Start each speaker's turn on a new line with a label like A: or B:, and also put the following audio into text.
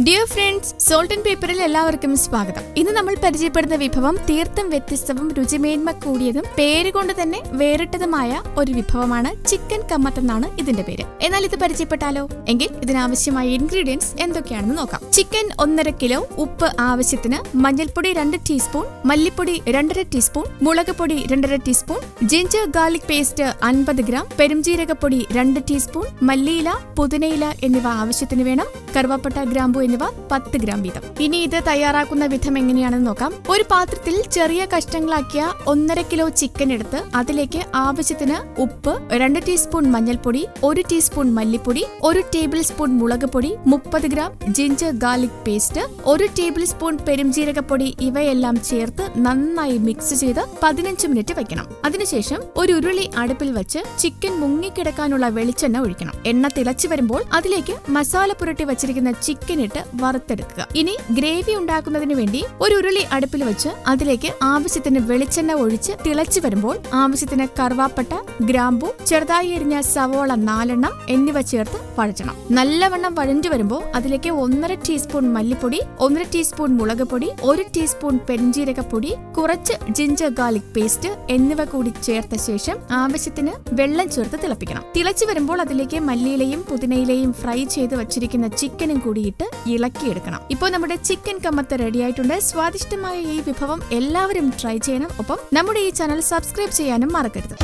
A: Dear friends, salt and pepper എല്ലാവർക്കും സ്വാഗതം. ഇന്ന് നമ്മൾ പരിചയപ്പെടുന്ന വിഭവം തീർത്തും വ്യത്യസ്തവും രുചിമേന്മ കൂടിയതും പേരുകൊണ്ട് തന്നെ വേറിട്ടതുമായ ഒരു വിഭവമാണ് ചിക്കൻ കമ്മത്ത് എന്നാണ് ഇതിന്റെ പേര്. എന്നാൽ ഇത് പരിചയപ്പെട്ടാലോ? എങ്കിൽ ഇതിനാവശ്യമായ ഇൻഗ്രീഡിയൻസ് എന്തൊക്കെയാണെന്ന് നോക്കാം. ചിക്കൻ 1.5 കിലോ, ഉപ്പ് ആവശ്യത്തിന്, മഞ്ഞൾപ്പൊടി 2 ടീസ്പൂൺ, മല്ലിപ്പൊടി 2.5 ടീസ്പൂൺ, മുളകുപൊടി 2.5 teaspoon, ginger garlic paste 50 gram, പെരുംജീരകപ്പൊടി 2 ടീസ്പൂൺ, മല്ലിയില, പുതിനയില എന്നിവ ആവശ്യത്തിന് വേണം. കറുവപ്പട്ട, ഗ്രാമ്പു എന്നിവ 10 ഗ്രാം വീതം. ഇനി ഇത് തയ്യാറാക്കുന്ന വിധം എങ്ങനെയാണെന്ന് നോക്കാം. ഒരു പാത്രത്തിൽ ചെറിയ കഷ്ണങ്ങളാക്കിയ 1.5 കിലോ ചിക്കൻ എടുത്ത് അതിലേക്ക് ആവശ്യത്തിന് ഉപ്പ്, 2 ടീസ്പൂൺ മഞ്ഞൾപ്പൊടി, 1 ടീസ്പൂൺ മല്ലിപ്പൊടി, 1 ടേബിൾ സ്പൂൺ മുളക് പൊടി, 30 gram ginger garlic paste, 1 tablespoon പെരുംജീരകപ്പൊടി ഇവയെല്ലാം ചേർത്ത് നന്നായി മിക്സ് ചെയ്ത് 15 മിനിറ്റ് വെക്കണം. അതിനുശേഷം ഒരു ഉരുളി അടുപ്പിൽ വെച്ച് ചിക്കൻ മുങ്ങിക്കിടക്കാനുള്ള വെളിച്ചെണ്ണ ഒഴിക്കണം. എണ്ണ തിളച്ചു വരുമ്പോൾ അതിലേക്ക് മസാല പുരട്ടി വെച്ചിരിക്കുന്ന ചിക്കൻ ഇട്ട് വറുത്തെടുക്കുക. ഇനി ഗ്രേവി ഉണ്ടാക്കുന്നതിന് വേണ്ടി ഒരു ഉരുളി അടുപ്പിൽ വെച്ച് അതിലേക്ക് ആവശ്യത്തിന് വെളിച്ചെണ്ണ ഒഴിച്ച് തിളച്ചു വരുമ്പോൾ ആവശ്യത്തിന് കറുവാപ്പട്ട, ഗ്രാമ്പു, ചെറുതായി എരിഞ്ഞ സവോള 4 എണ്ണം എന്നിവ ചേർത്ത് വഴറ്റണം. നല്ലവണ്ണം വഴഞ്ഞു വരുമ്പോൾ അതിലേക്ക് 1.5 ടീസ്പൂൺ മല്ലിപ്പൊടി, 1 ടീസ്പൂൺ മുളക് പൊടി, 1 ടീസ്പൂൺ പെരുംജീരകപ്പൊടി, കുറച്ച് ജിഞ്ചർ ഗാർലിക് പേസ്റ്റ് എന്നിവ കൂടി ചേർത്ത ശേഷം ആവശ്യത്തിന് വെള്ളം ചേർത്ത് തിളപ്പിക്കണം. തിളച്ചു വരുമ്പോൾ അതിലേക്ക് മല്ലിയിലയും പുതിനയിലയും ഫ്രൈ ചെയ്ത് വച്ചിരിക്കുന്ന ചിക്കനും കൂടിയിട്ട് ഇളക്കിയെടുക്കണം. ഇപ്പോൾ നമ്മുടെ ചിക്കൻ കമ്മത്ത് റെഡി ആയിട്ടുണ്ട്. സ്വാദിഷ്ടമായ ഈ വിഭവം എല്ലാവരും ട്രൈ ചെയ്യണം. ഒപ്പം നമ്മുടെ ഈ ചാനൽ സബ്സ്ക്രൈബ് ചെയ്യാനും മറക്കരുത്.